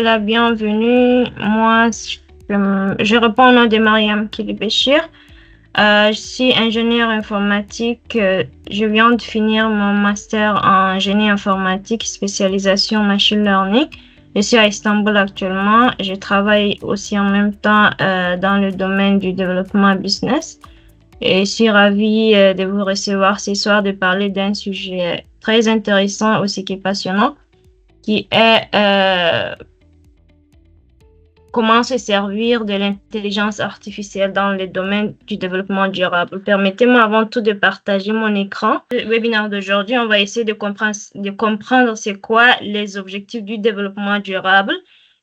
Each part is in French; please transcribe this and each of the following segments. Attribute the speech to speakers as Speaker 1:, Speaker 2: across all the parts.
Speaker 1: la bienvenue. Moi, je réponds au nom de Mariam Kilibéchir. Je suis ingénieure informatique. Je viens de finir mon master en génie informatique, spécialisation machine learning. Je suis à Istanbul actuellement. Je travaille aussi en même temps dans le domaine du développement business. Et je suis ravie de vous recevoir ce soir, de parler d'un sujet très intéressant, aussi qui est passionnant, qui est comment se servir de l'intelligence artificielle dans le domaine du développement durable. Permettez-moi avant tout de partager mon écran. Le webinaire d'aujourd'hui, on va essayer de comprendre c'est quoi les objectifs du développement durable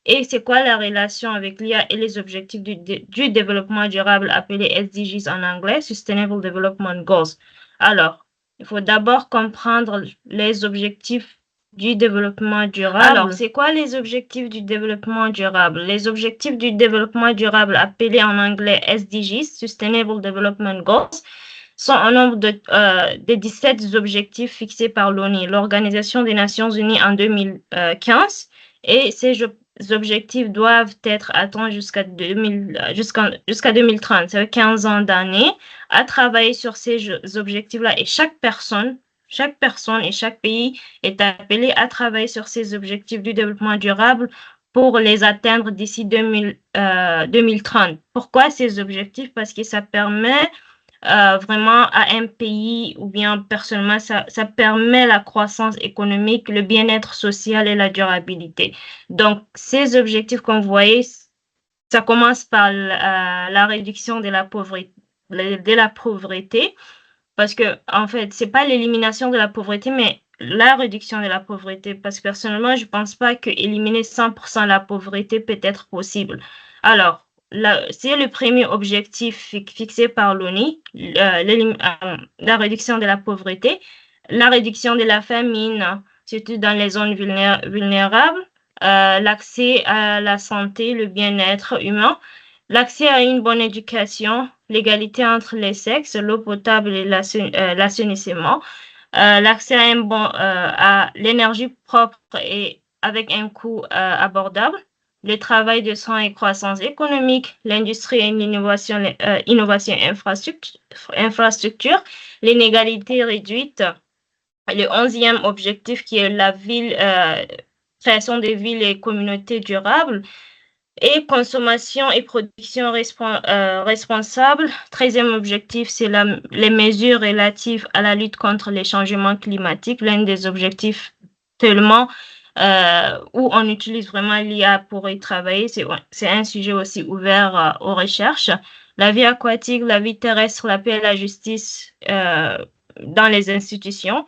Speaker 1: et c'est quoi la relation avec l'IA et les objectifs du développement durable appelés SDGs en anglais, Sustainable Development Goals. Alors, il faut d'abord comprendre les objectifs du développement durable. Alors, c'est quoi les objectifs du développement durable? Les objectifs du développement durable, appelés en anglais SDGs, Sustainable Development Goals, sont un nombre de 17 objectifs fixés par l'ONU, l'Organisation des Nations Unies, en 2015. Et ces objectifs doivent être atteints jusqu'à 2030. Ça fait 15 ans d'années à travailler sur ces objectifs-là. Et chaque personne et chaque pays est appelé à travailler sur ces objectifs du développement durable pour les atteindre d'ici 2030. Pourquoi ces objectifs? Parce que ça permet vraiment à un pays, ou bien personnellement, ça permet la croissance économique, le bien-être social et la durabilité. Donc, ces objectifs, comme vous voyez, ça commence par la réduction de la pauvreté, parce que, en fait, c'est pas l'élimination de la pauvreté, mais la réduction de la pauvreté. Parce que personnellement, je pense pas que éliminer 100% la pauvreté peut être possible. Alors, c'est le premier objectif fixé par l'ONU, la réduction de la pauvreté, la réduction de la famine, surtout dans les zones vulnérables, l'accès à la santé, le bien-être humain, l'accès à une bonne éducation, l'égalité entre les sexes, l'eau potable et l'assainissement, l'accès à l'énergie propre et avec un coût abordable, le travail de soins et croissance économique, l'industrie et l'innovation, innovation infrastructure, l'inégalité réduite, le 11e objectif qui est la création des villes et communautés durables, et consommation et production responsable. 13e objectif, c'est les mesures relatives à la lutte contre les changements climatiques, l'un des objectifs tellement où on utilise vraiment l'IA pour y travailler. C'est un sujet aussi ouvert aux recherches. La vie aquatique, la vie terrestre, la paix et la justice dans les institutions,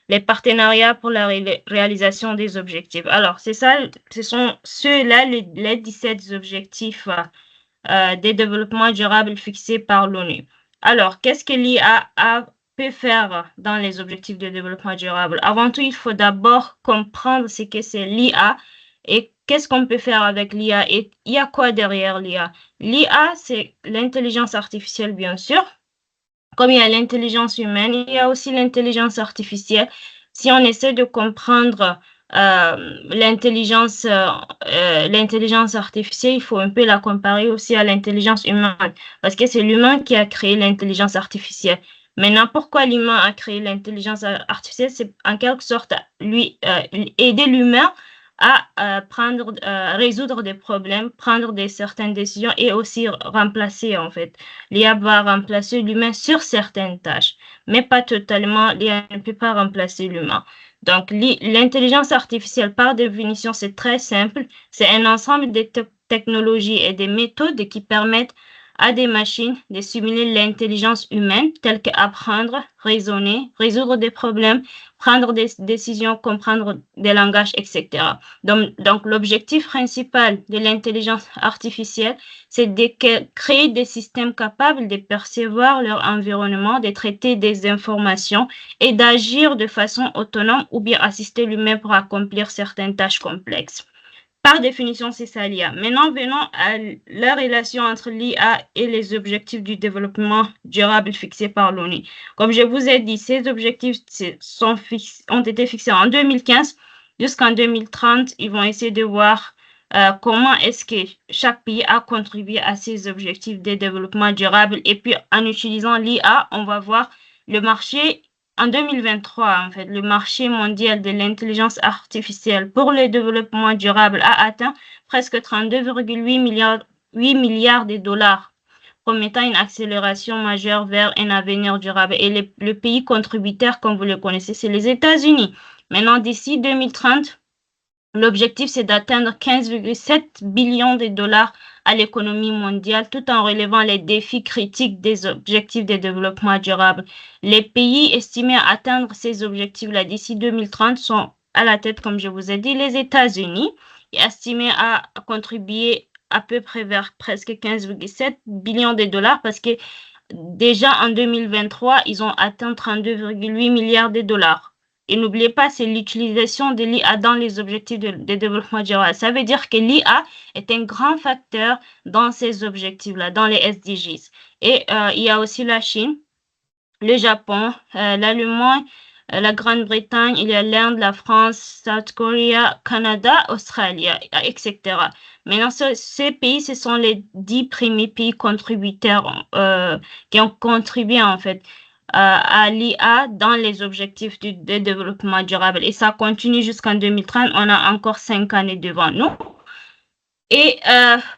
Speaker 1: les partenariats pour la réalisation des objectifs. Alors, ce sont ceux-là les 17 objectifs des développements durables fixés par l'ONU. Alors, qu'est-ce que l'IA peut faire dans les objectifs de développement durable? Avant tout, il faut d'abord comprendre ce que c'est l'IA et qu'est-ce qu'on peut faire avec l'IA et il y a quoi derrière l'IA? L'IA, c'est l'intelligence artificielle, bien sûr. Comme il y a l'intelligence humaine, il y a aussi l'intelligence artificielle. Si on essaie de comprendre l'intelligence artificielle, il faut un peu la comparer aussi à l'intelligence humaine, parce que c'est l'humain qui a créé l'intelligence artificielle. Maintenant, pourquoi l'humain a créé l'intelligence artificielle? C'est en quelque sorte aider l'humain à résoudre des problèmes, prendre certaines décisions et aussi remplacer, en fait. L'IA va remplacer l'humain sur certaines tâches, mais pas totalement. L'IA ne peut pas remplacer l'humain. Donc, l'intelligence artificielle, par définition, c'est très simple. C'est un ensemble de technologies et des méthodes qui permettent à des machines de simuler l'intelligence humaine, telle qu'apprendre, raisonner, résoudre des problèmes, prendre des décisions, comprendre des langages, etc. Donc l'objectif principal de l'intelligence artificielle, c'est de créer des systèmes capables de percevoir leur environnement, de traiter des informations et d'agir de façon autonome ou bien assister l'humain pour accomplir certaines tâches complexes. Par définition, c'est ça l'IA. Maintenant, venons à la relation entre l'IA et les objectifs du développement durable fixés par l'ONU. Comme je vous ai dit, ces objectifs ont été fixés en 2015 jusqu'en 2030. Ils vont essayer de voir comment est-ce que chaque pays a contribué à ces objectifs de développement durable. Et puis, en utilisant l'IA, on va voir le marché en 2023, en fait, le marché mondial de l'intelligence artificielle pour le développement durable a atteint presque 32,8 milliards, 8 milliards de dollars, promettant une accélération majeure vers un avenir durable. Et le pays contributeur, comme vous le connaissez, c'est les États-Unis. Maintenant, d'ici 2030, l'objectif, c'est d'atteindre 15,7 billions de dollars à l'économie mondiale tout en relevant les défis critiques des objectifs de développement durable. Les pays estimés à atteindre ces objectifs-là d'ici 2030 sont à la tête, comme je vous ai dit, les États-Unis, estimés à contribuer à peu près vers presque 15,7 billions de dollars parce que déjà en 2023, ils ont atteint 32,8 milliards de dollars. Et n'oubliez pas, c'est l'utilisation de l'IA dans les objectifs de développement durable. Ça veut dire que l'IA est un grand facteur dans ces objectifs-là, dans les SDGs. Et il y a aussi la Chine, le Japon, l'Allemagne, la Grande-Bretagne, il y a l'Inde, la France, South Korea, Canada, Australie, etc. Maintenant, ces pays, ce sont les 10 premiers pays contributeurs qui ont contribué en fait à l'IA dans les objectifs de développement durable. Et ça continue jusqu'en 2030. On a encore 5 années devant nous. Et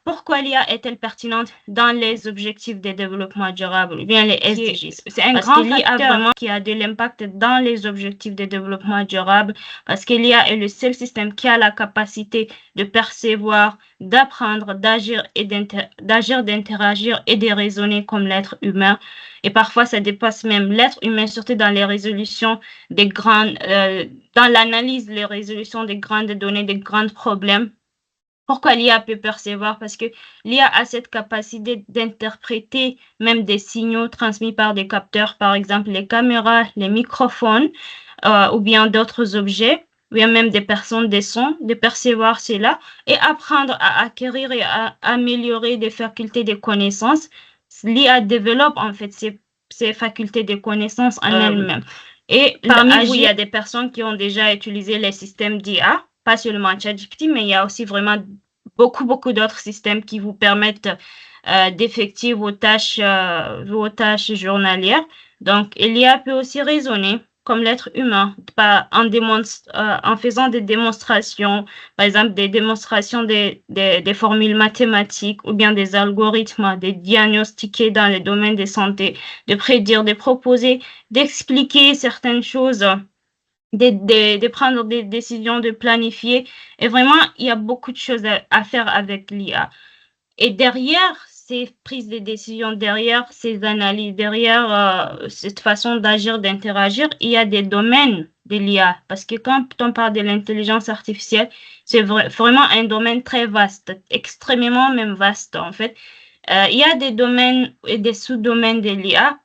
Speaker 1: pourquoi l'IA est-elle pertinente dans les objectifs de développement durable, ou bien les SDGs? C'est un grand facteur vraiment qui a de l'impact dans les objectifs de développement durable parce que l'IA est le seul système qui a la capacité de percevoir, d'apprendre, d'agir, d'interagir et de raisonner comme l'être humain. Et parfois, ça dépasse même l'être humain, surtout dans les résolutions des grandes, dans l'analyse, les résolutions des grandes données, des grands problèmes. Pourquoi l'IA peut percevoir? Parce que l'IA a cette capacité d'interpréter même des signaux transmis par des capteurs, par exemple les caméras, les microphones ou bien d'autres objets, ou bien même des personnes, des sons, de percevoir cela et apprendre à acquérir et à améliorer des facultés de connaissances. L'IA développe en fait ces facultés de connaissances en elle-même. Et parmi vous, il y a des personnes qui ont déjà utilisé les systèmes d'IA, pas seulement ChatGPT, mais il y a aussi vraiment beaucoup d'autres systèmes qui vous permettent d'effectuer vos tâches journalières. Donc, l'IA peut aussi raisonner comme l'être humain, en faisant des démonstrations, par exemple des démonstrations des formules mathématiques ou bien des algorithmes, des diagnostiquer dans le domaine de santé, de prédire, de proposer, d'expliquer certaines choses, de prendre des décisions, de planifier. Et vraiment, il y a beaucoup de choses à faire avec l'IA. Et derrière ces prises de décision, derrière ces analyses, derrière cette façon d'agir, d'interagir, il y a des domaines de l'IA. Parce que quand on parle de l'intelligence artificielle, c'est vraiment un domaine très vaste, extrêmement même vaste en fait. Il y a des domaines et des sous-domaines de l'IA.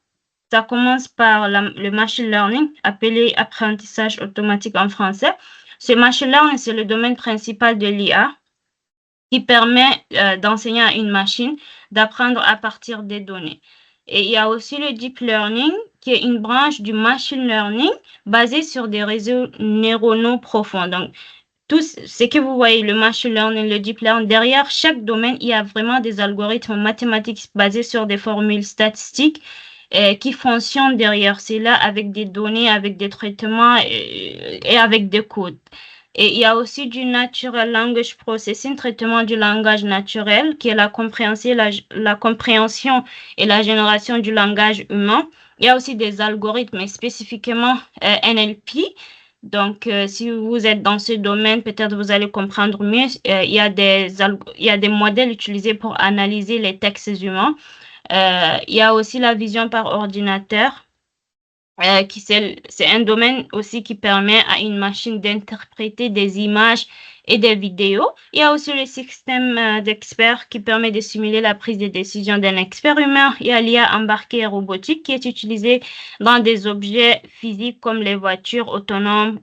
Speaker 1: Ça commence par le machine learning, appelé apprentissage automatique en français. Ce machine learning, c'est le domaine principal de l'IA qui permet d'enseigner à une machine d'apprendre à partir des données. Et il y a aussi le deep learning, qui est une branche du machine learning basée sur des réseaux neuronaux profonds. Donc, tout ce que vous voyez, le machine learning, le deep learning, derrière chaque domaine, il y a vraiment des algorithmes mathématiques basés sur des formules statistiques qui fonctionnent derrière cela avec des données, avec des traitements et avec des codes. Et il y a aussi du Natural Language Processing, traitement du langage naturel, qui est la compréhension et la génération du langage humain. Il y a aussi des algorithmes, spécifiquement NLP. Donc, si vous êtes dans ce domaine, peut-être vous allez comprendre mieux. Il y a des modèles utilisés pour analyser les textes humains. Il y a aussi la vision par ordinateur. C'est un domaine aussi qui permet à une machine d'interpréter des images et des vidéos. Il y a aussi le système d'experts qui permet de simuler la prise de décision d'un expert humain. Il y a l'IA embarquée robotique qui est utilisée dans des objets physiques comme les voitures autonomes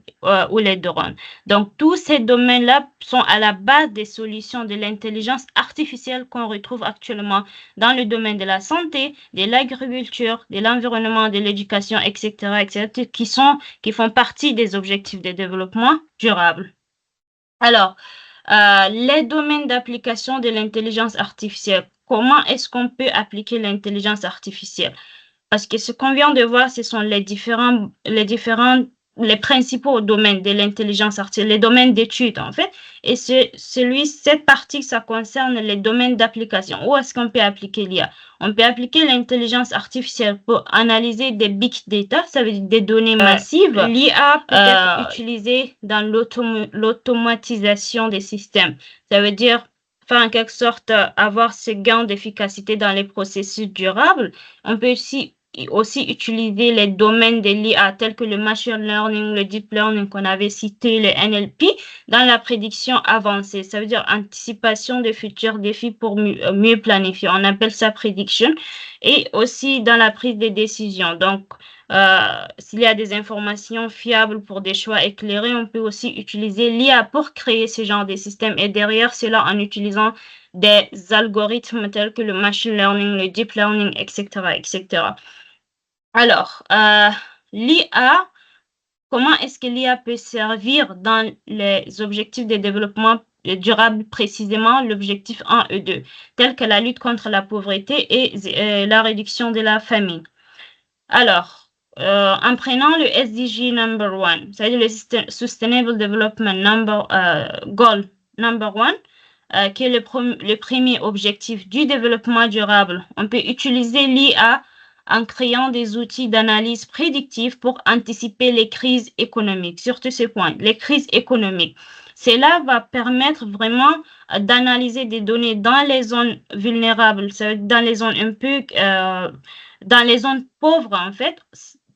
Speaker 1: ou les drones. Donc, tous ces domaines-là sont à la base des solutions de l'intelligence artificielle qu'on retrouve actuellement dans le domaine de la santé, de l'agriculture, de l'environnement, de l'éducation, etc., qui font partie des objectifs de développement durable. Alors, Les domaines d'application de l'intelligence artificielle. Comment est-ce qu'on peut appliquer l'intelligence artificielle? Parce que ce qu'on vient de voir, ce sont les principaux domaines de l'intelligence artificielle, les domaines d'études, en fait. Et cette partie, ça concerne les domaines d'application. Où est-ce qu'on peut appliquer l'IA? On peut appliquer l'intelligence artificielle pour analyser des big data, ça veut dire des données massives. L'IA peut être utilisée dans l'automatisation des systèmes. Ça veut dire faire en quelque sorte avoir ce gain d'efficacité dans les processus durables. On peut aussi utiliser les domaines de l'IA tels que le machine learning, le deep learning qu'on avait cité, le NLP, dans la prédiction avancée. Ça veut dire anticipation de futurs défis pour mieux planifier. On appelle ça prediction. Et aussi dans la prise de décision. Donc, s'il y a des informations fiables pour des choix éclairés, on peut aussi utiliser l'IA pour créer ce genre de système. Et derrière cela, en utilisant des algorithmes tels que le machine learning, le deep learning, etc., etc. Alors, l'IA, comment est-ce que l'IA peut servir dans les objectifs de développement durable, précisément l'objectif 1 et 2, tels que la lutte contre la pauvreté et la réduction de la famine? Alors, en prenant le SDG number 1, c'est-à-dire le Sustainable Development Goal number 1, qui est le premier objectif du développement durable, on peut utiliser l'IA en créant des outils d'analyse prédictive pour anticiper les crises économiques. Surtout ce point, les crises économiques. Cela va permettre vraiment d'analyser des données dans les zones vulnérables, dans les zones un peu, dans les zones pauvres en fait.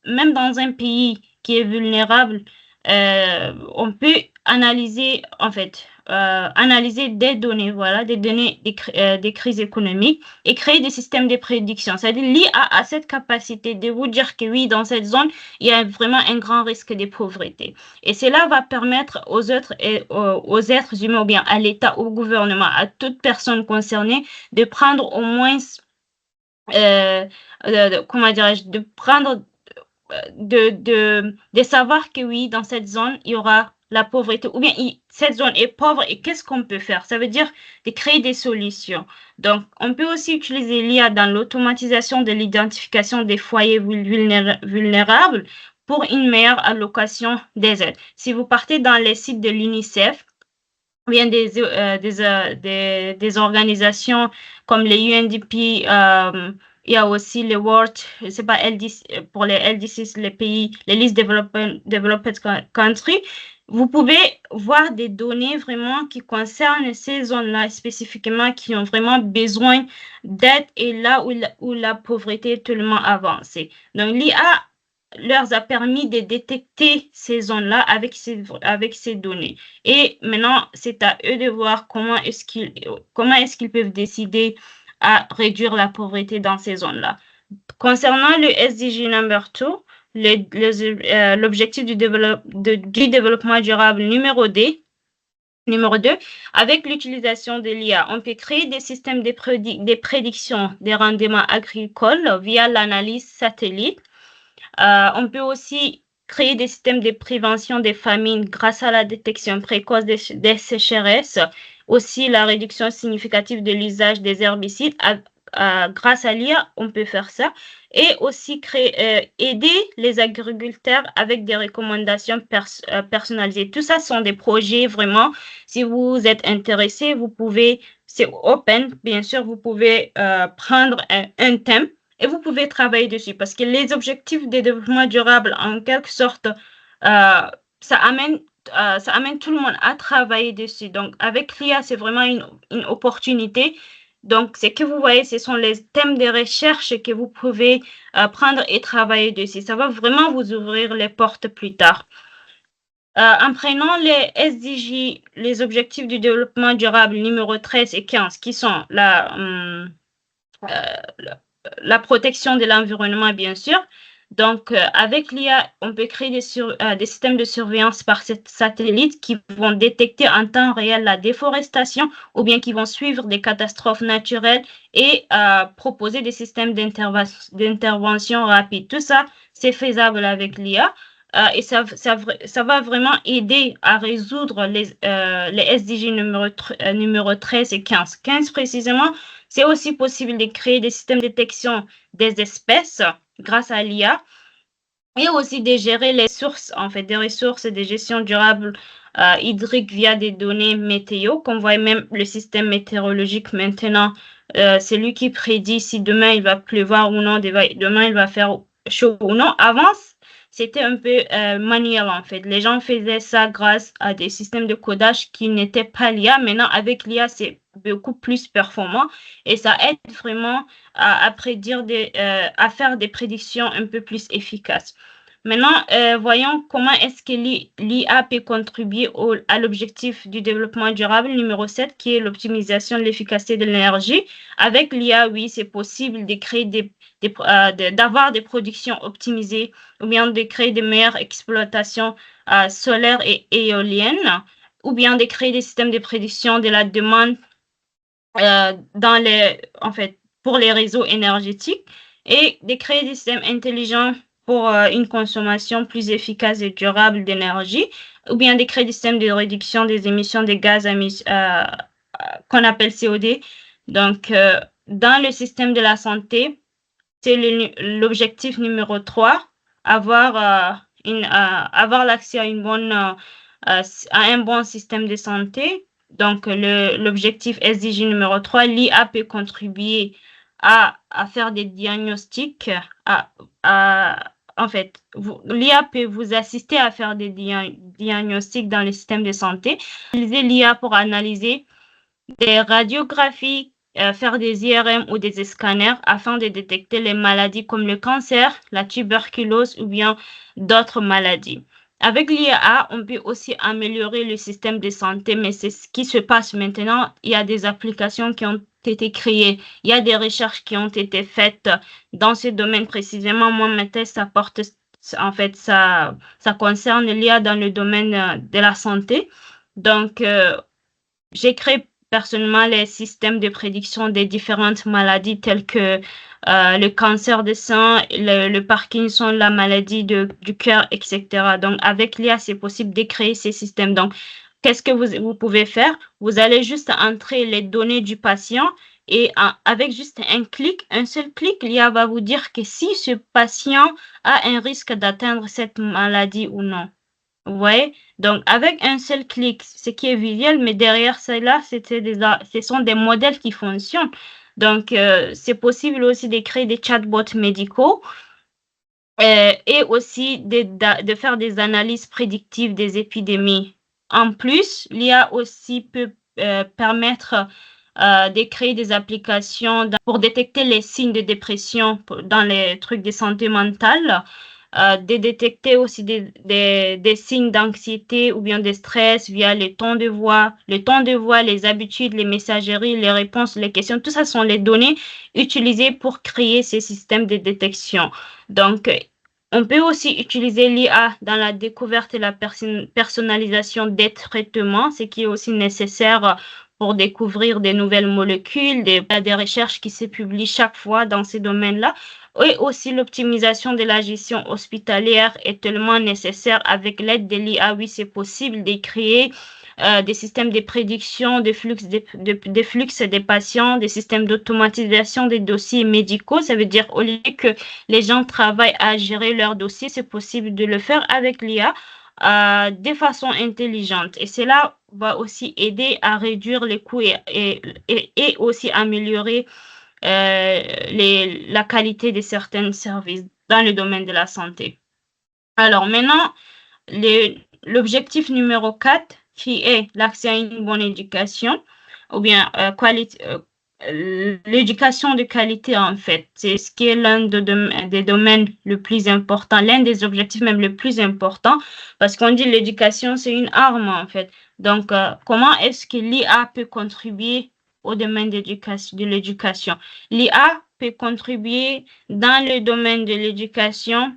Speaker 1: Même dans un pays qui est vulnérable, on peut analyser en fait analyser des données, voilà, des données des crises économiques et créer des systèmes de prédiction. C'est-à-dire l'IA a cette capacité de vous dire que oui, dans cette zone, il y a vraiment un grand risque de pauvreté. Et cela va permettre aux êtres humains, ou bien à l'État, au gouvernement, à toute personne concernée, de prendre au moins, comment dirais-je, de prendre de savoir que oui, dans cette zone, il y aura la pauvreté, ou bien cette zone est pauvre et qu'est-ce qu'on peut faire? Ça veut dire de créer des solutions. Donc, on peut aussi utiliser l'IA dans l'automatisation de l'identification des foyers vulnérables pour une meilleure allocation des aides. Si vous partez dans les sites de l'UNICEF, ou bien des organisations comme les UNDP, il y a aussi les World, je sais pas, LDC, pour les LDC, les pays, les Least Developed Countries, vous pouvez voir des données vraiment qui concernent ces zones-là spécifiquement, qui ont vraiment besoin d'aide et là où la pauvreté est tellement avancée. Donc, l'IA leur a permis de détecter ces zones-là avec ces données. Et maintenant, c'est à eux de voir comment est-ce qu'ils peuvent décider à réduire la pauvreté dans ces zones-là. Concernant le SDG number 2, l'objectif du développement durable numéro 2, avec l'utilisation de l'IA, on peut créer des systèmes de prédiction des rendements agricoles via l'analyse satellite. On peut aussi créer des systèmes de prévention des famines grâce à la détection précoce des sécheresses, aussi la réduction significative de l'usage des herbicides. Grâce à l'IA, on peut faire ça. Et aussi aider les agriculteurs avec des recommandations personnalisées. Tout ça sont des projets vraiment. Si vous êtes intéressé, vous pouvez, c'est open, bien sûr, vous pouvez prendre un thème et vous pouvez travailler dessus parce que les objectifs de développement durable, en quelque sorte, ça amène tout le monde à travailler dessus. Donc, avec l'IA, c'est vraiment une opportunité. Donc, ce que vous voyez, ce sont les thèmes de recherche que vous pouvez prendre et travailler dessus. Ça va vraiment vous ouvrir les portes plus tard. En prenant les SDG, les objectifs du développement durable numéro 13 et 15, qui sont la protection de l'environnement, bien sûr. Donc, avec l'IA, on peut créer des systèmes de surveillance par satellite qui vont détecter en temps réel la déforestation ou bien qui vont suivre des catastrophes naturelles et proposer des systèmes d'intervention rapide. Tout ça, c'est faisable avec l'IA. et ça va vraiment aider à résoudre les SDG numéro 13 et 15. 15 précisément, c'est aussi possible de créer des systèmes de détection des espèces grâce à l'IA et aussi de gérer les sources, en fait, des ressources et des gestions durables hydriques via des données météo, qu'on voit même le système météorologique maintenant, c'est lui qui prédit si demain il va pleuvoir ou non, demain il va faire chaud ou non. Avant, c'était un peu manuel, en fait. Les gens faisaient ça grâce à des systèmes de codage qui n'étaient pas l'IA. Maintenant, avec l'IA, c'est beaucoup plus performant et ça aide vraiment à prédire à faire des prédictions un peu plus efficaces. Maintenant, voyons comment est-ce que l'IA peut contribuer à l'objectif du développement durable numéro 7, qui est l'optimisation de l'efficacité de l'énergie. Avec l'IA, oui, c'est possible de créer d'avoir des productions optimisées ou bien de créer des meilleures exploitations solaires et éoliennes ou bien de créer des systèmes de prédiction de la demande en fait, pour les réseaux énergétiques et de créer des systèmes intelligents pour une consommation plus efficace et durable d'énergie, ou bien de créer des systèmes de réduction des émissions de gaz qu'on appelle COD. Donc, dans le système de la santé, c'est l'objectif numéro 3, avoir l'accès à un bon système de santé. Donc, l'objectif SDG numéro 3, l'IA peut contribuer à faire des diagnostics, en fait, l'IA peut vous assister à faire des diagnostics dans le système de santé. Utiliser l'IA pour analyser des radiographies, faire des IRM ou des scanners afin de détecter les maladies comme le cancer, la tuberculose ou bien d'autres maladies. Avec l'IA, on peut aussi améliorer le système de santé, mais c'est ce qui se passe maintenant. Il y a des applications qui ont été créées, il y a des recherches qui ont été faites dans ce domaine précisément. Moi, ma thèse, en fait, ça concerne l'IA dans le domaine de la santé. Donc, j'ai créé personnellement les systèmes de prédiction des différentes maladies telles que le cancer du sein, le Parkinson, la maladie du cœur, etc. Donc, avec l'IA, c'est possible de créer ces systèmes. Donc, qu'est-ce que vous pouvez faire? Vous allez juste entrer les données du patient et avec juste un seul clic, l'IA va vous dire que si ce patient a un risque d'atteindre cette maladie ou non. Ouais, donc avec un seul clic, ce qui est visuel, mais derrière cela, ce sont des modèles qui fonctionnent. Donc, c'est possible aussi de créer des chatbots médicaux et aussi de faire des analyses prédictives des épidémies. En plus, l'IA aussi peut permettre de créer des applications pour détecter les signes de dépression dans les trucs de santé mentale, de détecter aussi des signes d'anxiété ou bien de stress via le ton de voix, les habitudes, les messageries, les réponses, les questions. Tout ça sont les données utilisées pour créer ces systèmes de détection. Donc, on peut aussi utiliser l'IA dans la découverte et la personnalisation des traitements, ce qui est aussi nécessaire pour découvrir des nouvelles molécules, des recherches qui se publient chaque fois dans ces domaines-là. Et aussi l'optimisation de la gestion hospitalière est tellement nécessaire avec l'aide de l'IA. Oui, c'est possible de créer des systèmes de prédiction des flux des patients, des systèmes d'automatisation des dossiers médicaux. Ça veut dire au lieu que les gens travaillent à gérer leurs dossiers, c'est possible de le faire avec l'IA de façon intelligente. Et cela va aussi aider à réduire les coûts et aussi améliorer la qualité de certains services dans le domaine de la santé. Alors maintenant, l'objectif numéro 4, qui est l'accès à une bonne éducation, ou bien l'éducation de qualité, en fait. C'est ce qui est l'un des domaines le plus important, l'un des objectifs même le plus important, parce qu'on dit l'éducation, c'est une arme, en fait. Donc, comment est-ce que l'IA peut contribuer au domaine de l'éducation? L'IA peut contribuer dans le domaine de l'éducation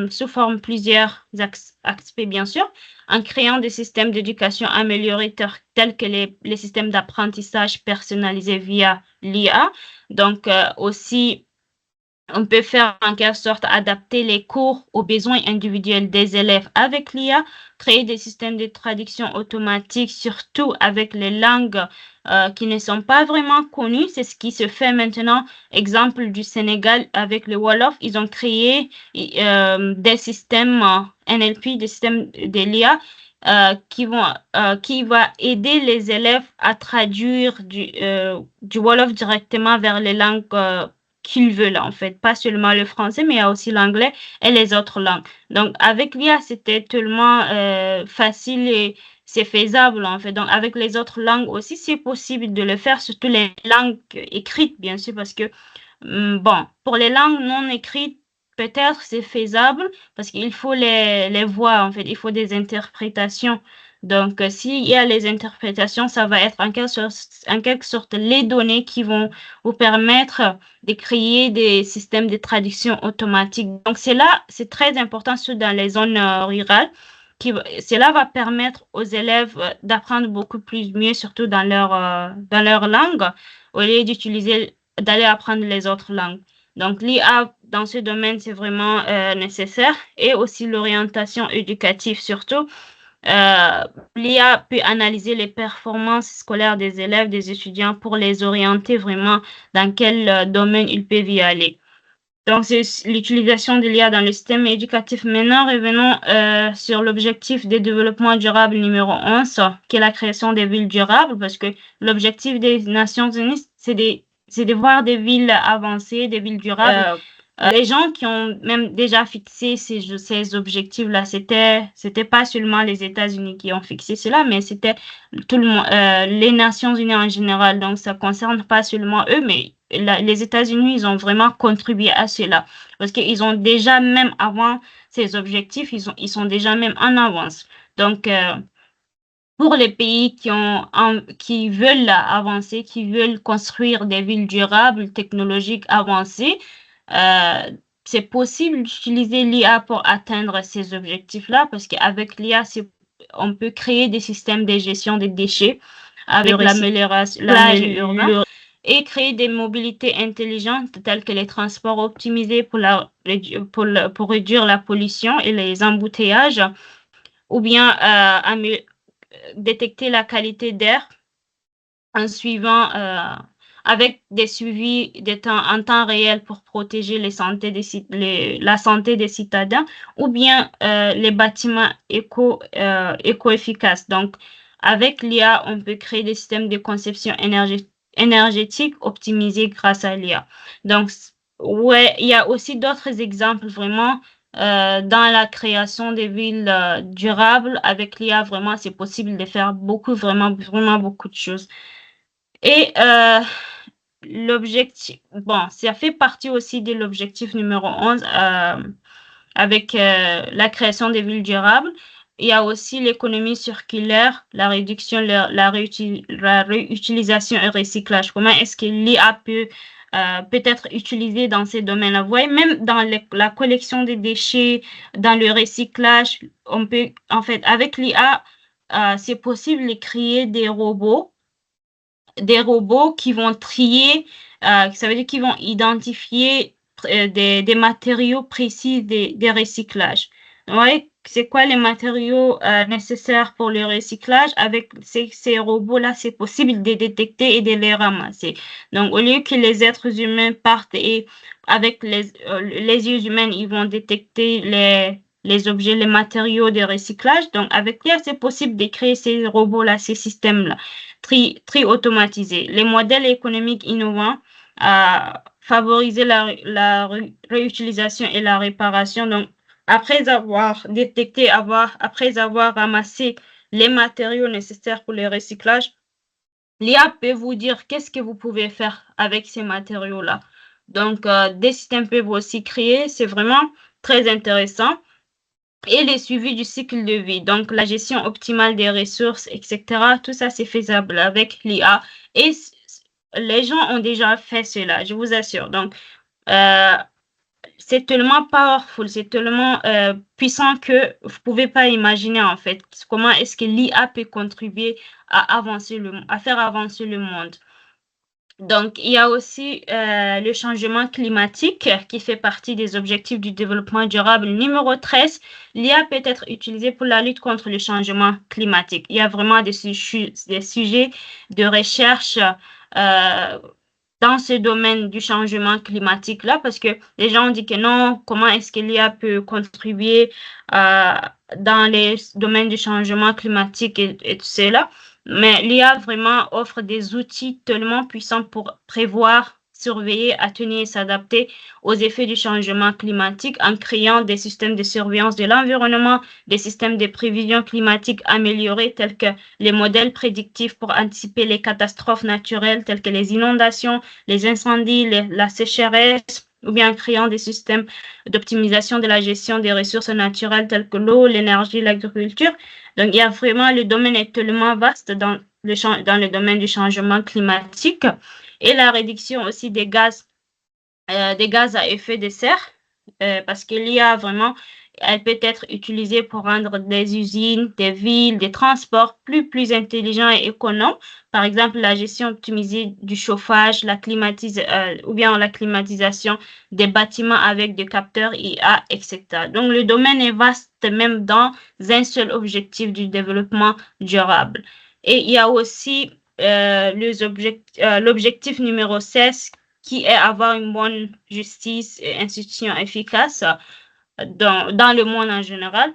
Speaker 1: sous forme plusieurs aspects, bien sûr, en créant des systèmes d'éducation améliorés tels que les systèmes d'apprentissage personnalisés via l'IA. Donc, aussi On peut faire en quelque sorte adapter les cours aux besoins individuels des élèves avec l'IA, créer des systèmes de traduction automatique, surtout avec les langues qui ne sont pas vraiment connues. C'est ce qui se fait maintenant. Exemple du Sénégal avec le Wolof, ils ont créé des systèmes NLP, des systèmes de l'IA qui va aider les élèves à traduire du Wolof directement vers les langues qu'ils veulent, en fait. Pas seulement le français, mais il y a aussi l'anglais et les autres langues. Donc, avec l'IA, c'était tellement facile et c'est faisable, en fait. Donc, avec les autres langues aussi, c'est possible de le faire, surtout les langues écrites, bien sûr, parce que, bon, pour les langues non écrites, peut-être c'est faisable, parce qu'il faut les voix, en fait. Il faut des interprétations. Donc, s'il y a les interprétations, ça va être en quelque sorte les données qui vont vous permettre de créer des systèmes de traduction automatique. Donc, c'est très important, surtout dans les zones rurales. Cela va permettre aux élèves d'apprendre beaucoup plus mieux, surtout dans leur langue, au lieu d'aller apprendre les autres langues. Donc, l'IA dans ce domaine, c'est vraiment nécessaire et aussi l'orientation éducative surtout. L'IA peut analyser les performances scolaires des élèves, des étudiants pour les orienter vraiment dans quel domaine ils peuvent y aller. Donc, c'est l'utilisation de l'IA dans le système éducatif. Maintenant, revenons sur l'objectif de développement durable numéro 11, qui est la création des villes durables, parce que l'objectif des Nations Unies, c'est de voir des villes avancées, des villes durables. Les gens qui ont même déjà fixé ces objectifs-là, c'était pas seulement les États-Unis qui ont fixé cela, mais c'était tout le monde, les Nations Unies en général. Donc, ça concerne pas seulement eux, mais les États-Unis, ils ont vraiment contribué à cela. Parce qu'ils ont déjà, même avant ces objectifs, ils sont déjà même en avance. Donc, pour les pays qui veulent avancer, qui veulent construire des villes durables, technologiques avancées, euh, c'est possible d'utiliser l'IA pour atteindre ces objectifs-là, parce qu'avec l'IA, on peut créer des systèmes de gestion des déchets avec l'amélioration urbaine et créer des mobilités intelligentes telles que les transports optimisés pour réduire la pollution et les embouteillages, ou bien détecter la qualité d'air en suivant avec des suivis en temps réel pour protéger la santé des citadins, ou bien les bâtiments éco-efficaces. Donc, avec l'IA, on peut créer des systèmes de conception énergétique optimisés grâce à l'IA. Donc, ouais, il y a aussi d'autres exemples vraiment dans la création des villes durables. Avec l'IA, vraiment, c'est possible de faire vraiment beaucoup de choses. Et l'objectif, bon, ça fait partie aussi de l'objectif numéro 11 avec la création des villes durables. Il y a aussi l'économie circulaire, la réduction, la réutilisation et recyclage. Comment est-ce que l'IA peut être utilisée dans ces domaines-là? Vous voyez, même dans la collection des déchets, dans le recyclage, on peut, en fait, avec l'IA, c'est possible de créer des robots qui vont trier, ça veut dire qu'ils vont identifier des matériaux précis des recyclages. Ouais, c'est quoi les matériaux nécessaires pour le recyclage? Avec ces robots-là, c'est possible de détecter et de les ramasser. Donc, au lieu que les êtres humains partent et avec les yeux humains, ils vont détecter les objets, les matériaux de recyclage. Donc, avec l'IA, c'est possible de créer ces robots-là, ces systèmes-là très automatisé. Les modèles économiques innovants favoriser la réutilisation et la réparation. Donc, après avoir détecté, après avoir ramassé les matériaux nécessaires pour le recyclage, l'IA peut vous dire qu'est-ce que vous pouvez faire avec ces matériaux-là. Donc, des systèmes peuvent aussi créer. C'est vraiment très intéressant. Et les suivis du cycle de vie, donc la gestion optimale des ressources, etc. Tout ça, c'est faisable avec l'IA. Et les gens ont déjà fait cela, je vous assure. Donc, c'est tellement powerful, c'est tellement puissant que vous ne pouvez pas imaginer, en fait, comment est-ce que l'IA peut contribuer à faire avancer le monde. Donc, il y a aussi le changement climatique qui fait partie des objectifs du développement durable numéro 13. L'IA peut être utilisée pour la lutte contre le changement climatique. Il y a vraiment des sujets de recherche euh, dans ce domaine du changement climatique-là, parce que les gens ont dit que non, comment est-ce que l'IA peut contribuer euh, dans les domaines du changement climatique et tout cela. Mais l'IA vraiment offre des outils tellement puissants pour prévoir, surveiller, atténuer et s'adapter aux effets du changement climatique en créant des systèmes de surveillance de l'environnement, des systèmes de prévision climatique améliorés tels que les modèles prédictifs pour anticiper les catastrophes naturelles telles que les inondations, les incendies, la sécheresse, ou bien en créant des systèmes d'optimisation de la gestion des ressources naturelles telles que l'eau, l'énergie, l'agriculture. Donc, il y a vraiment, le domaine est tellement vaste dans le domaine du changement climatique et la réduction aussi des gaz à effet de serre, parce qu'il y a vraiment, elle peut être utilisée pour rendre des usines, des villes, des transports plus intelligents et économes. Par exemple, la gestion optimisée du chauffage, ou bien la climatisation des bâtiments avec des capteurs IA, etc. Donc, le domaine est vaste même dans un seul objectif du développement durable. Et il y a aussi l'objectif numéro 16 qui est avoir une bonne justice et institution efficace dans le monde en général.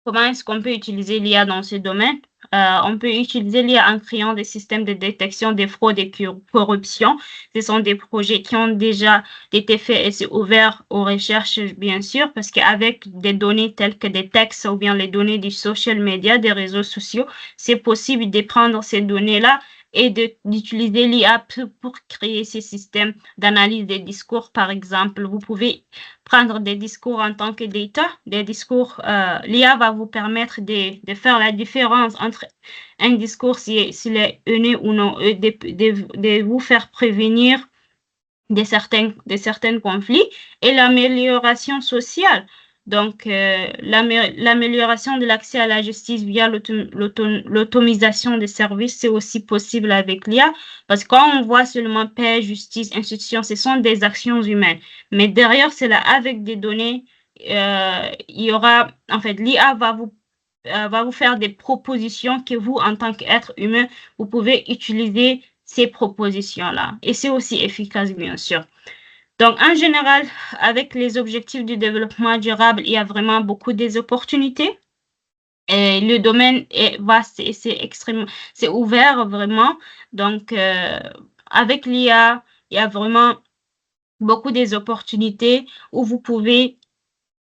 Speaker 1: Comment est-ce qu'on peut utiliser l'IA dans ce domaine? On peut utiliser l'IA en créant des systèmes de détection des fraudes et corruption. Ce sont des projets qui ont déjà été faits et c'est ouvert aux recherches, bien sûr, parce qu'avec des données telles que des textes ou bien les données du social media, des réseaux sociaux, c'est possible de prendre ces données-là et d'utiliser l'IA pour créer ces systèmes d'analyse des discours, par exemple. Vous pouvez prendre des discours en tant que data, des discours, l'IA va vous permettre de faire la différence entre un discours s'il est haineux ou non, de vous faire prévenir de certains conflits et l'amélioration sociale. Donc, l'amélioration de l'accès à la justice via l'automatisation des services, c'est aussi possible avec l'IA, parce que quand on voit seulement paix, justice, institution, ce sont des actions humaines. Mais derrière cela, avec des données, il y aura, en fait, l'IA va vous faire des propositions que vous, en tant qu'être humain, vous pouvez utiliser ces propositions-là. Et c'est aussi efficace, bien sûr. Donc, en général, avec les objectifs du développement durable, il y a vraiment beaucoup des opportunités. Et le domaine est vaste et c'est ouvert vraiment. Donc, avec l'IA, il y a vraiment beaucoup des opportunités où vous pouvez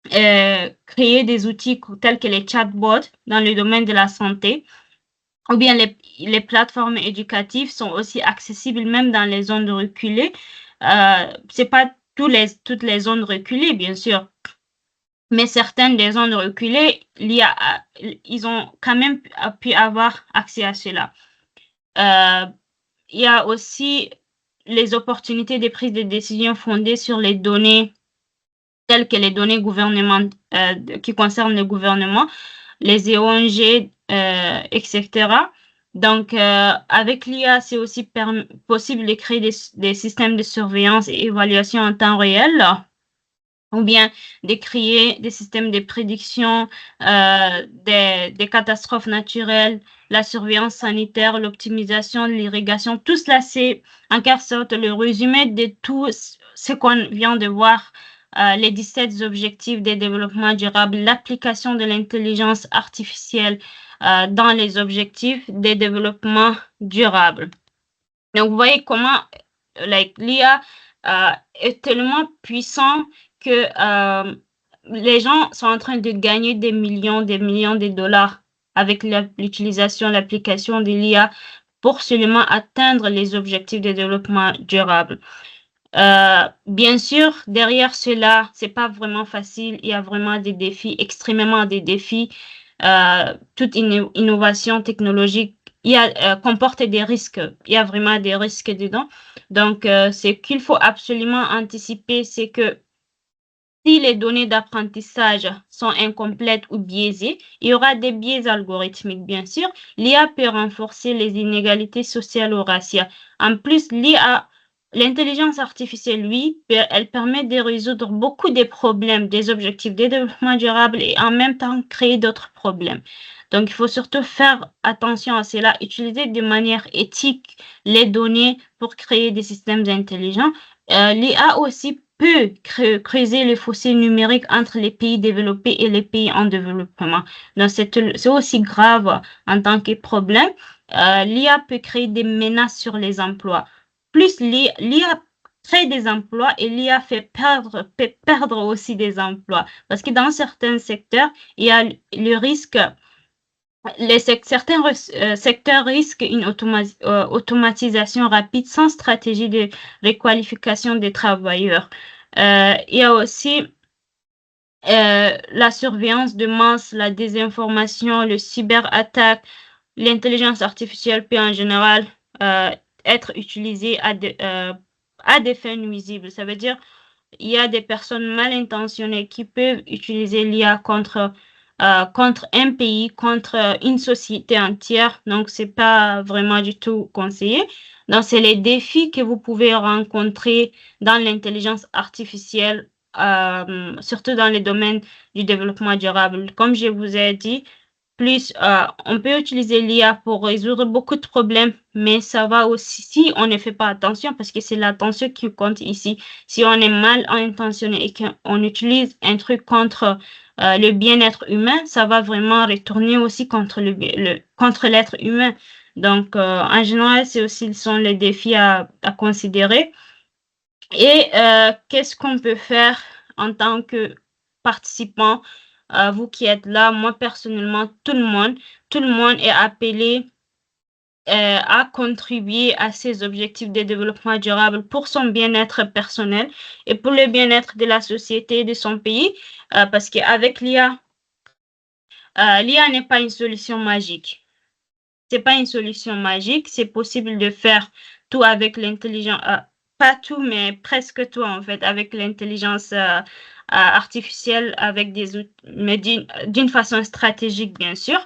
Speaker 1: créer des outils tels que les chatbots dans le domaine de la santé, ou bien les plateformes éducatives sont aussi accessibles même dans les zones reculées. C'est pas toutes les zones reculées, bien sûr, mais certaines des zones reculées, ils ont quand même pu avoir accès à cela. Il y a aussi les opportunités de prise de décision fondées sur les données telles que les données qui concernent le gouvernement, les ONG, etc. Donc, avec l'IA, c'est aussi possible de créer des systèmes de surveillance et évaluation en temps réel, ou bien de créer des systèmes de prédiction des catastrophes naturelles, la surveillance sanitaire, l'optimisation de l'irrigation. Tout cela, c'est en quelque sorte le résumé de tout ce qu'on vient de voir, les 17 objectifs de développement durable, l'application de l'intelligence artificielle dans les objectifs de développement durable. Donc, vous voyez comment l'IA est tellement puissant que les gens sont en train de gagner des millions de dollars avec l'utilisation, l'application de l'IA pour seulement atteindre les objectifs de développement durable. Bien sûr, derrière cela, c'est pas vraiment facile. Il y a vraiment des défis, extrêmement des défis. Toute innovation technologique comporte des risques. Il y a vraiment des risques dedans. Donc, ce qu'il faut absolument anticiper, c'est que Si les données d'apprentissage sont incomplètes ou biaisées, il y aura des biais algorithmiques, bien sûr. L'IA peut renforcer les inégalités sociales ou raciales. En plus, l'intelligence artificielle, lui, elle permet de résoudre beaucoup des problèmes, des objectifs de développement durable et en même temps créer d'autres problèmes. Donc, il faut surtout faire attention à cela, utiliser de manière éthique les données pour créer des systèmes intelligents. L'IA aussi peut creuser les fossés numériques entre les pays développés et les pays en développement. Donc, c'est aussi grave en tant que problème. L'IA peut créer des menaces sur les emplois. Plus l'IA crée des emplois et l'IA fait perdre aussi des emplois. Parce que dans certains secteurs, il y a le risque certains secteurs risquent une automatisation rapide sans stratégie de requalification des travailleurs. Il y a aussi la surveillance de masse, la désinformation, le cyberattaque, l'intelligence artificielle peut en général être utilisée à des fins nuisibles. Ça veut dire il y a des personnes mal intentionnées qui peuvent utiliser l'IA contre un pays, contre une société entière. Donc, c'est pas vraiment du tout conseillé. Donc, c'est les défis que vous pouvez rencontrer dans l'intelligence artificielle, surtout dans les domaines du développement durable. Comme je vous ai dit, on peut utiliser l'IA pour résoudre beaucoup de problèmes, mais ça va aussi, si on ne fait pas attention, parce que c'est l'attention qui compte ici. Si on est mal intentionné et qu'on utilise un truc contre le bien-être humain, ça va vraiment retourner aussi contre contre l'être humain. Donc, en général, sont les défis à considérer. Et qu'est-ce qu'on peut faire en tant que participant, vous qui êtes là, moi personnellement, tout le monde est appelé à contribuer à ces objectifs de développement durable pour son bien-être personnel et pour le bien-être de la société et de son pays, parce qu'avec l'IA, l'IA n'est pas une solution magique. C'est pas une solution magique. C'est possible de faire tout avec l'intelligence, pas tout, mais presque tout en fait, avec l'intelligence artificielle, avec des outils, mais d'une façon stratégique bien sûr.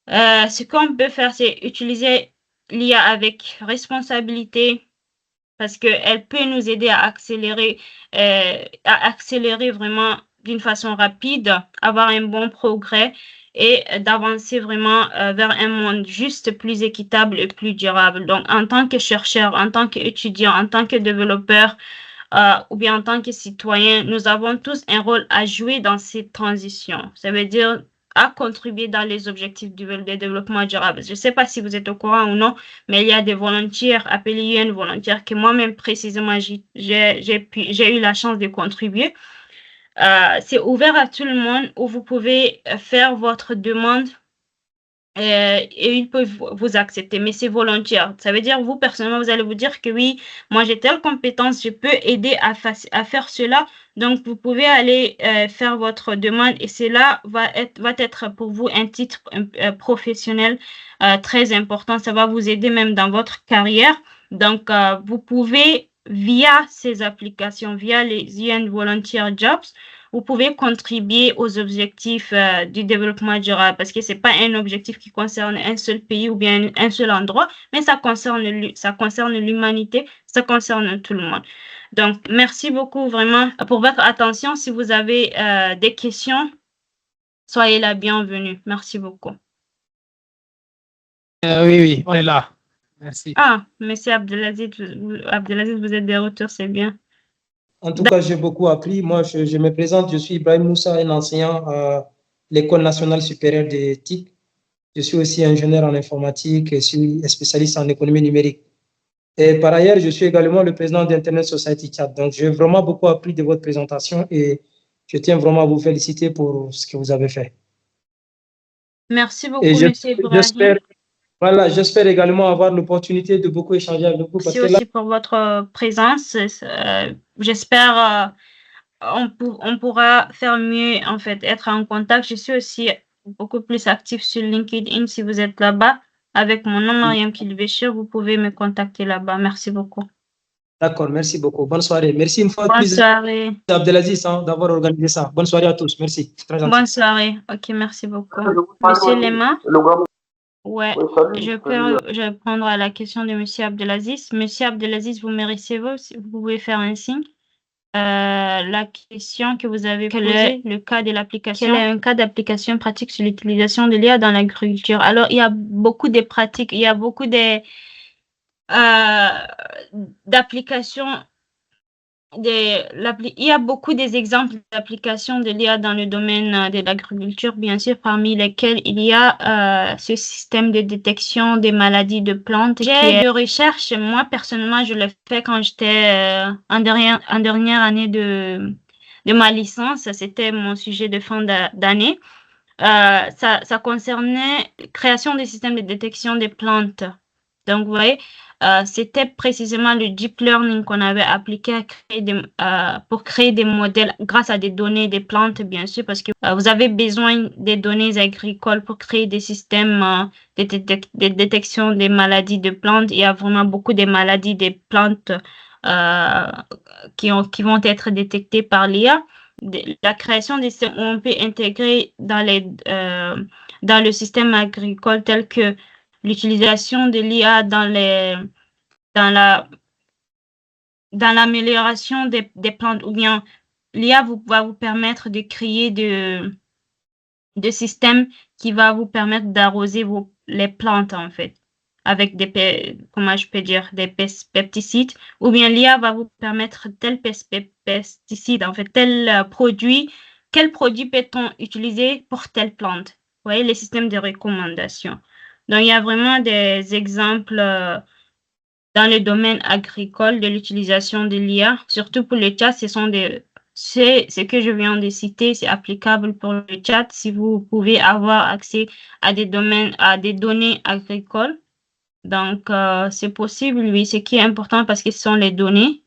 Speaker 1: Ce qu'on peut faire, c'est utiliser l'IA avec responsabilité parce qu'elle peut nous aider à accélérer vraiment d'une façon rapide, avoir un bon progrès et d'avancer vraiment vers un monde juste, plus équitable et plus durable. Donc, en tant que chercheur, en tant qu'étudiant, en tant que développeur, ou bien en tant que citoyen, nous avons tous un rôle à jouer dans cette transition. Ça veut dire à contribuer dans les objectifs du développement durable. Je ne sais pas si vous êtes au courant ou non, mais il y a des volontaires appelés UN volontaires que moi-même précisément j'ai eu la chance de contribuer. C'est ouvert à tout le monde où vous pouvez faire votre demande et ils peuvent vous accepter, mais c'est volontaire. Ça veut dire, vous, personnellement, vous allez vous dire que oui, moi j'ai telle compétence, je peux aider à faire cela. Donc, vous pouvez aller faire votre demande et cela va être pour vous un titre professionnel très important. Ça va vous aider même dans votre carrière. Donc, vous pouvez, via ces applications, via les UN Volunteer Jobs, vous pouvez contribuer aux objectifs du développement durable parce que c'est pas un objectif qui concerne un seul pays ou bien un seul endroit, mais ça concerne l'humanité, ça concerne tout le monde. Donc, merci beaucoup vraiment pour votre attention. Si vous avez des questions, soyez la bienvenue. Merci beaucoup.
Speaker 2: Oui, on est là. Merci.
Speaker 1: Ah, monsieur Abdelaziz, vous êtes de retour, c'est bien.
Speaker 3: En tout cas, j'ai beaucoup appris. Moi, je me présente, je suis Ibrahim Moussa, un enseignant à l'École nationale supérieure d'éthique. Je suis aussi ingénieur en informatique et suis spécialiste en économie numérique. Et par ailleurs, je suis également le président d'Internet Society Tchad. Donc, j'ai vraiment beaucoup appris de votre présentation et je tiens vraiment à vous féliciter pour ce que vous avez fait.
Speaker 1: Merci beaucoup, monsieur Ibrahim.
Speaker 3: J'espère également avoir l'opportunité de beaucoup échanger avec vous.
Speaker 1: Merci aussi pour votre présence. J'espère on pourra faire mieux, en fait, être en contact. Je suis aussi beaucoup plus active sur LinkedIn. Si vous êtes là-bas, avec mon nom, Mariam Kilbéchir, vous pouvez me contacter là-bas. Merci beaucoup.
Speaker 3: D'accord, merci beaucoup. Bonne soirée. Merci une fois de
Speaker 1: Bonne
Speaker 3: plus,
Speaker 1: soirée.
Speaker 3: Abdelaziz, d'avoir organisé ça. Bonne soirée à tous. Merci. C'est très gentil.
Speaker 1: Bonne soirée. Ok, merci beaucoup. Monsieur Lema? Ouais, je vais répondre à la question de Monsieur Abdelaziz. Monsieur Abdelaziz, vous me recevez, vous pouvez faire un signe. La question que vous avez posée, le cas de l'application, quel est un cas d'application pratique sur l'utilisation de l'IA dans l'agriculture? Alors, il y a beaucoup de pratiques, il y a beaucoup d'applications. Il y a beaucoup d'exemples d'applications de l'IA dans le domaine de l'agriculture, bien sûr, parmi lesquels il y a ce système de détection des maladies de plantes. J'ai de recherche, moi personnellement, je l'ai fait quand j'étais en dernière année de ma licence. C'était mon sujet de fin d'année. Ça concernait la création des systèmes de détection des plantes. Donc, vous voyez, c'était précisément le deep learning qu'on avait appliqué pour créer des modèles grâce à des données des plantes, bien sûr, parce que vous avez besoin des données agricoles pour créer des systèmes de détection des maladies de plantes. Il y a vraiment beaucoup de maladies des plantes qui vont être détectées par l'IA. La création des systèmes où on peut intégrer dans le système agricole tel que l'utilisation de l'IA dans l'amélioration des plantes, ou bien l'IA va vous permettre de créer de systèmes qui va vous permettre d'arroser les plantes, en fait, avec comment je peux dire, des pesticides, ou bien l'IA va vous permettre tel pesticide, en fait, quel produit peut-on utiliser pour telle plante? Vous voyez, les systèmes de recommandation. Donc, il y a vraiment des exemples dans le domaine agricole de l'utilisation de l'IA, surtout pour le chat. Ce que je viens de citer, c'est applicable pour le chat. Si vous pouvez avoir accès à des données agricoles, donc c'est possible, oui. Ce qui est important parce que ce sont les données.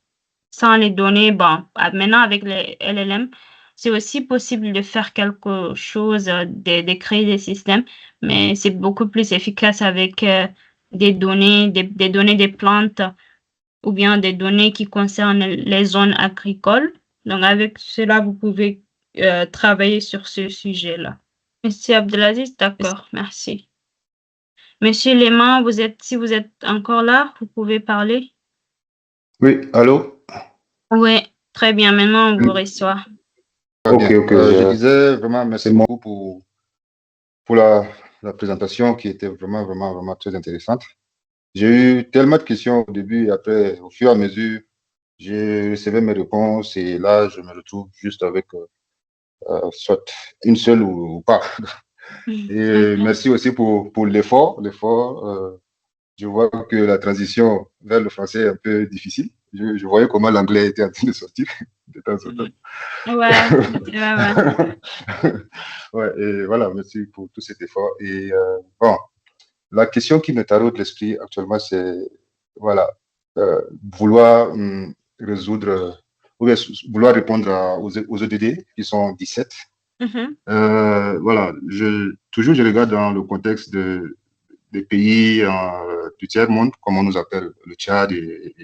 Speaker 1: Sans les données, bon, maintenant avec les LLM, c'est aussi possible de faire quelque chose, de créer des systèmes, mais c'est beaucoup plus efficace avec des données des plantes ou bien des données qui concernent les zones agricoles. Donc, avec cela, vous pouvez travailler sur ce sujet-là. Monsieur Abdelaziz, d'accord, merci. Monsieur Léman, si vous êtes encore là, vous pouvez parler.
Speaker 4: Oui, allô?
Speaker 1: Oui, très bien, maintenant on vous reçoit.
Speaker 4: Ok. Je disais vraiment merci beaucoup pour la présentation qui était vraiment très intéressante. J'ai eu tellement de questions au début et après, au fur et à mesure, j'ai recevais mes réponses et là, je me retrouve juste avec soit une seule ou pas. Et merci aussi pour l'effort. Je vois que la transition vers le français est un peu difficile. Je voyais comment l'anglais était en train de sortir de temps en temps. Ouais, et voilà, merci pour tout cet effort. Et bon, la question qui me taraude l'esprit actuellement, c'est voilà, vouloir résoudre ou bien vouloir répondre aux ODD qui sont 17. Voilà, toujours je regarde dans le contexte des pays du tiers-monde, comme on nous appelle le Tchad et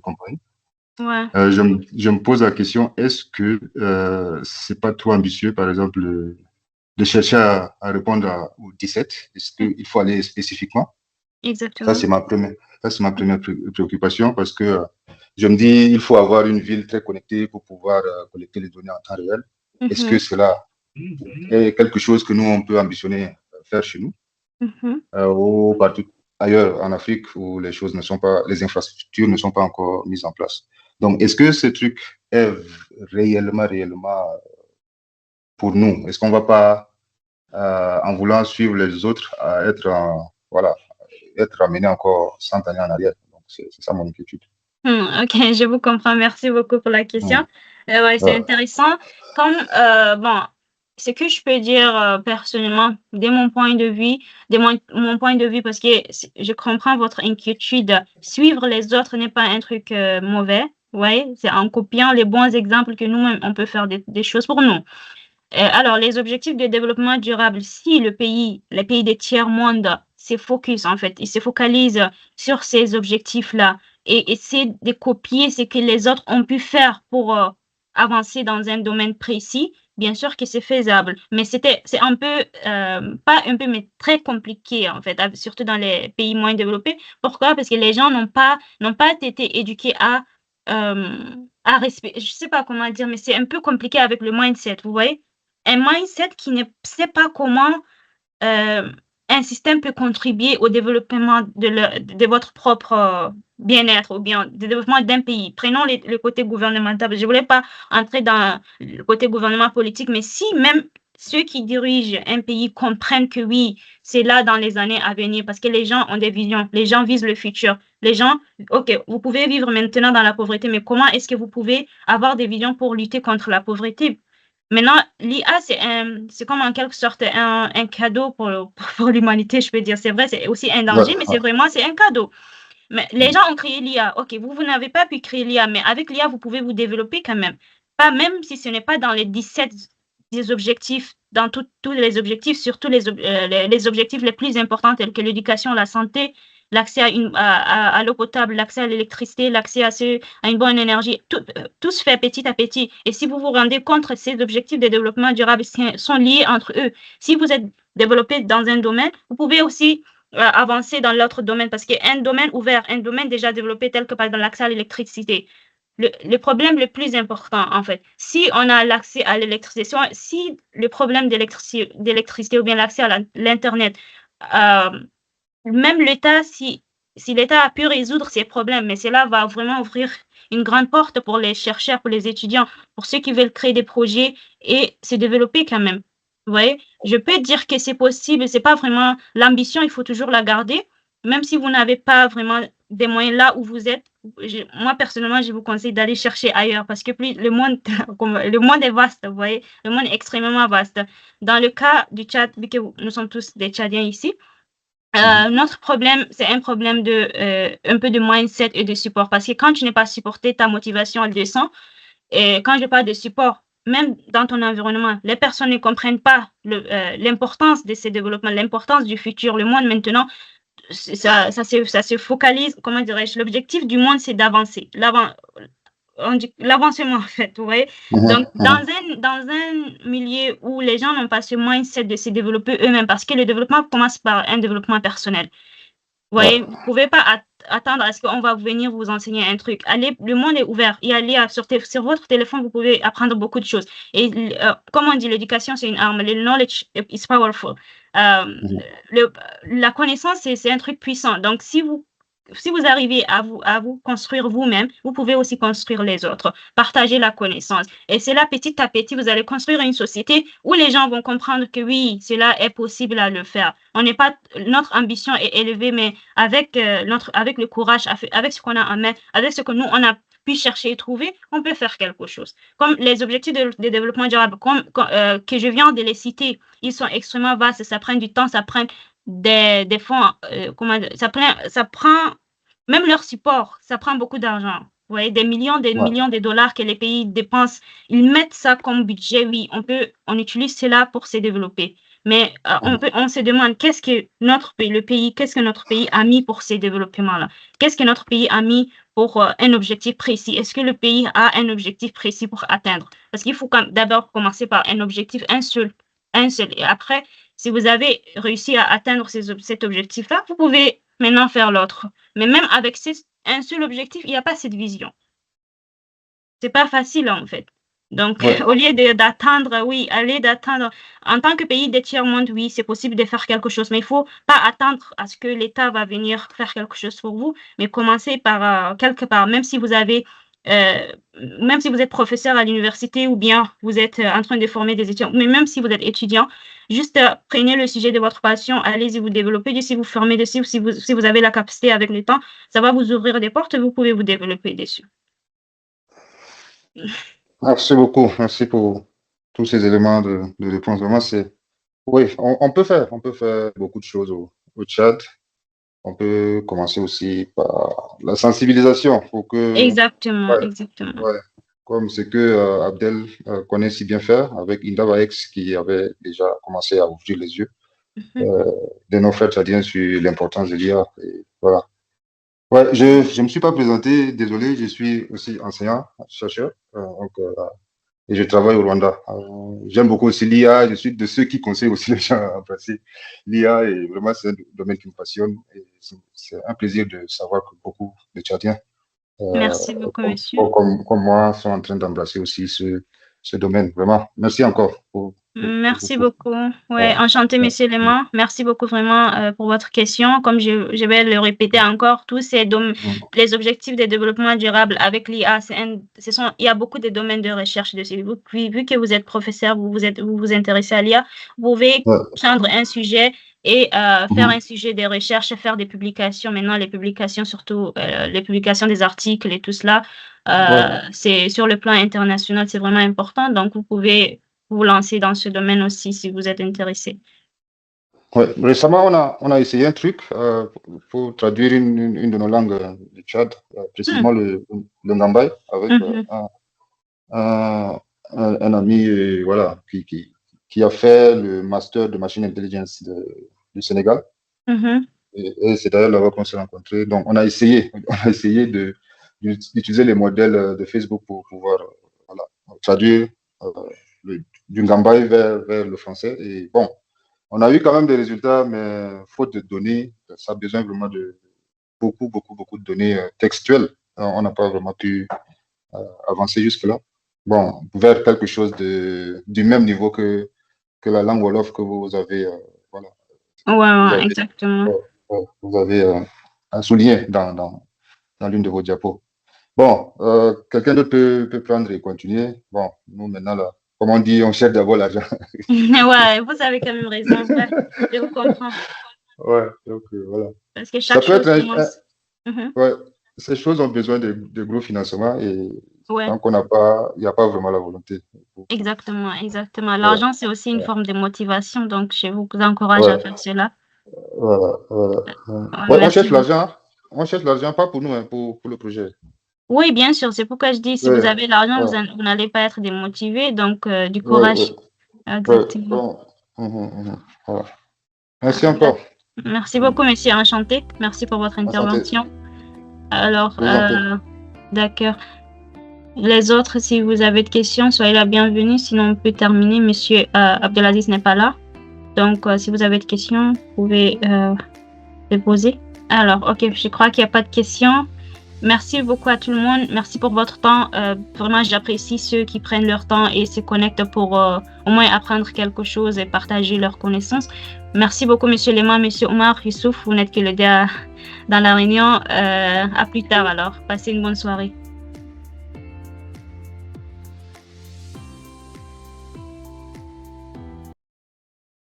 Speaker 4: compagnie.
Speaker 1: Ouais.
Speaker 4: Je me pose la question, est-ce que c'est pas trop ambitieux, par exemple, de chercher à répondre aux 17? Est-ce qu'il faut aller spécifiquement?
Speaker 1: Exactement.
Speaker 4: Ça, c'est ma première préoccupation parce que je me dis, il faut avoir une ville très connectée pour pouvoir collecter les données en temps réel. Est-ce que cela est quelque chose que nous, on peut ambitionner faire chez nous? Ou partout ailleurs en Afrique où les infrastructures ne sont pas encore mises en place. Donc, est-ce que ce truc est réellement pour nous? Est-ce qu'on ne va pas, en voulant suivre les autres, être amené encore 100 années en arrière? Donc, c'est ça mon inquiétude.
Speaker 1: Ok, je vous comprends. Merci beaucoup pour la question. Ouais, c'est intéressant. Ce que je peux dire personnellement, de mon point de vue, parce que je comprends votre inquiétude. Suivre les autres n'est pas un truc mauvais. Ouais, c'est en copiant les bons exemples que nous-mêmes, on peut faire des choses pour nous. Alors, les objectifs de développement durable, si les pays des tiers-monde se focalisent sur ces objectifs-là et essayer de copier ce que les autres ont pu faire pour avancer dans un domaine précis, bien sûr que c'est faisable. Mais c'est un peu, pas un peu, mais très compliqué, en fait, surtout dans les pays moins développés. Pourquoi? Parce que les gens n'ont pas été éduqués à respecter, je sais pas comment dire, mais c'est un peu compliqué avec le mindset, vous voyez? Un mindset qui ne sait pas comment un système peut contribuer au développement de votre propre bien-être ou bien le développement d'un pays. Prenons le côté gouvernemental. Je ne voulais pas entrer dans le côté gouvernement politique, mais si même ceux qui dirigent un pays comprennent que oui, c'est là dans les années à venir, parce que les gens ont des visions, les gens visent le futur. Les gens, OK, vous pouvez vivre maintenant dans la pauvreté, mais comment est-ce que vous pouvez avoir des visions pour lutter contre la pauvreté? Maintenant, l'IA, c'est comme en quelque sorte un cadeau pour l'humanité, je peux dire. C'est vrai, c'est aussi un danger, mais c'est un cadeau. Mais les gens ont créé l'IA. OK, vous n'avez pas pu créer l'IA, mais avec l'IA, vous pouvez vous développer quand même. Pas même si ce n'est pas dans les 17 des objectifs, dans tous les objectifs, surtout les objectifs les plus importants tels que l'éducation, la santé, l'accès à l'eau potable, l'accès à l'électricité, l'accès à une bonne énergie, tout se fait petit à petit. Et si vous vous rendez compte, ces objectifs de développement durable sont liés entre eux. Si vous êtes développé dans un domaine, vous pouvez aussi avancer dans l'autre domaine parce qu'un domaine ouvert, un domaine déjà développé tel que par exemple l'accès à l'électricité, le problème le plus important, en fait, si on a l'accès à l'électricité, si le problème d'électricité ou bien l'accès à l'Internet, même l'État, si l'État a pu résoudre ces problèmes, mais cela va vraiment ouvrir une grande porte pour les chercheurs, pour les étudiants, pour ceux qui veulent créer des projets et se développer quand même. Vous voyez, je peux dire que c'est possible, c'est pas vraiment l'ambition, il faut toujours la garder, même si vous n'avez pas vraiment des moyens là où vous êtes. Moi, personnellement, je vous conseille d'aller chercher ailleurs parce que plus le monde est vaste, vous voyez, le monde est extrêmement vaste. Dans le cas du Tchad, vu que nous sommes tous des Tchadiens ici, notre problème, c'est un problème un peu de mindset et de support parce que quand tu n'es pas supporté, ta motivation, elle descend. Et quand je parle de support, même dans ton environnement, les personnes ne comprennent pas l'importance de ces développements, l'importance du futur. Le monde maintenant, ça se focalise, comment dirais-je, l'objectif du monde, c'est d'avancer. L'avancement, en fait, vous voyez. Donc, dans un milieu où les gens n'ont pas ce mindset de se développer eux-mêmes, parce que le développement commence par un développement personnel. Vous voyez, vous ne pouvez pas attendre à ce qu'on va venir vous enseigner un truc. Allez, le monde est ouvert. Il y a l'IA sur votre téléphone, vous pouvez apprendre beaucoup de choses. Et comme on dit, l'éducation, c'est une arme. Le knowledge is powerful. La connaissance, c'est un truc puissant. Donc, si vous arrivez à vous construire vous-même, vous pouvez aussi construire les autres, partager la connaissance. Et c'est là, petit à petit, vous allez construire une société où les gens vont comprendre que oui, cela est possible à le faire. Notre ambition est élevée, mais avec le courage, avec ce qu'on a en main, avec ce que nous, on a pu chercher et trouver, on peut faire quelque chose. Comme les objectifs de développement durable, que je viens de les citer, ils sont extrêmement vastes, ça prend du temps, ça prend des fonds, ça prend même leur support, ça prend beaucoup d'argent. Vous voyez, des millions de dollars que les pays dépensent, ils mettent ça comme budget. Oui, on utilise cela pour se développer. Mais on se demande qu'est-ce que notre pays a mis pour ces développements-là? Qu'est-ce que notre pays a mis pour un objectif précis? Est-ce que le pays a un objectif précis pour atteindre? Parce qu'il faut d'abord commencer par un objectif, un seul. Et après, si vous avez réussi à atteindre cet objectif-là, vous pouvez maintenant faire l'autre. Mais même avec un seul objectif, il n'y a pas cette vision. C'est pas facile, en fait. Donc, au lieu d'attendre, en tant que pays des tiers-monde, oui, c'est possible de faire quelque chose, mais il ne faut pas attendre à ce que l'État va venir faire quelque chose pour vous, mais commencer par quelque part, même si vous êtes professeur à l'université ou bien vous êtes en train de former des étudiants, mais même si vous êtes étudiant, juste prenez le sujet de votre passion, allez-y vous développer dessus, vous formez dessus, si vous avez la capacité avec le temps, ça va vous ouvrir des portes et vous pouvez vous développer dessus.
Speaker 4: Merci beaucoup. Merci pour tous ces éléments de réponse. Vraiment, oui, on peut faire beaucoup de choses au Tchad. On peut commencer aussi par la sensibilisation pour que.
Speaker 1: Exactement.
Speaker 4: Ouais, comme ce que Abdel connaît si bien faire avec Inda Baex qui avait déjà commencé à ouvrir les yeux de nos frères tchadiens sur l'importance de l'IA. Voilà. Ouais, je me suis pas présenté, désolé, je suis aussi enseignant, chercheur, et je travaille au Rwanda. J'aime beaucoup aussi l'IA, je suis de ceux qui conseillent aussi les gens à passer l'IA, et vraiment c'est un domaine qui me passionne, et c'est un plaisir de savoir que beaucoup de Tchadiens
Speaker 1: Merci beaucoup, monsieur.
Speaker 4: comme moi sont en train d'embrasser aussi ce domaine. Vraiment, merci encore.
Speaker 1: Merci beaucoup. Ouais, enchanté, monsieur Léman. Merci beaucoup vraiment pour votre question. Comme je vais le répéter encore, tous les objectifs de développement durable avec l'IA, il y a beaucoup de domaines de recherche dessus. Vu que vous êtes professeur, vous vous intéressez à l'IA, vous pouvez prendre un sujet et faire un sujet de recherche, faire des publications. Maintenant, les publications, surtout les publications des articles et tout cela, c'est sur le plan international, c'est vraiment important. Donc, vous pouvez vous lancer dans ce domaine aussi si vous êtes intéressé.
Speaker 4: Ouais, récemment, on a essayé un truc pour traduire une de nos langues du Tchad, précisément le Ngambay, avec un ami voilà, qui a fait le master de machine intelligence du Sénégal. Et c'est d'ailleurs là-bas qu'on s'est rencontrés. Donc, on a essayé d'utiliser les modèles de Facebook pour pouvoir voilà, traduire du Ngambay vers le français. Et bon, on a eu quand même des résultats, mais faute de données, ça a besoin vraiment de beaucoup de données textuelles. On n'a pas vraiment pu avancer jusque-là. Bon, vers quelque chose du même niveau que la langue Wolof que vous avez, voilà.
Speaker 1: Ouais, exactement.
Speaker 4: Vous avez souligné dans l'une de vos diapos. Bon, quelqu'un d'autre peut prendre et continuer. Bon, nous maintenant, là, comme on dit, on cherche d'abord l'argent.
Speaker 1: Ouais, vous avez quand même raison. Ouais, je vous comprends.
Speaker 4: Ouais, donc voilà.
Speaker 1: Parce que chaque chose commence.
Speaker 4: Ouais, ces choses ont besoin de gros financements et tant qu'on il n'y a pas vraiment la volonté.
Speaker 1: Exactement. L'argent, c'est aussi une forme de motivation, donc je vous encourage à faire cela.
Speaker 4: Voilà. Ouais, on cherche l'argent, pas pour nous, hein, pour le projet.
Speaker 1: Oui, bien sûr, c'est pourquoi je dis, si vous avez l'argent, vous n'allez pas être démotivé, donc du courage. Exactement.
Speaker 4: Voilà. Merci encore.
Speaker 1: Merci beaucoup, monsieur, enchanté. Merci pour votre intervention. Alors, d'accord. Les autres, si vous avez de questions, soyez la bienvenue, sinon on peut terminer. Monsieur Abdelaziz n'est pas là. Donc, si vous avez de questions, vous pouvez les poser. Alors, ok, je crois qu'il n'y a pas de questions. Merci beaucoup à tout le monde. Merci pour votre temps. Vraiment, j'apprécie ceux qui prennent leur temps et se connectent pour au moins apprendre quelque chose et partager leurs connaissances. Merci beaucoup, monsieur Léman, monsieur Omar, Youssouf. Vous n'êtes que le gars dans la réunion. À plus tard alors. Passez une bonne soirée.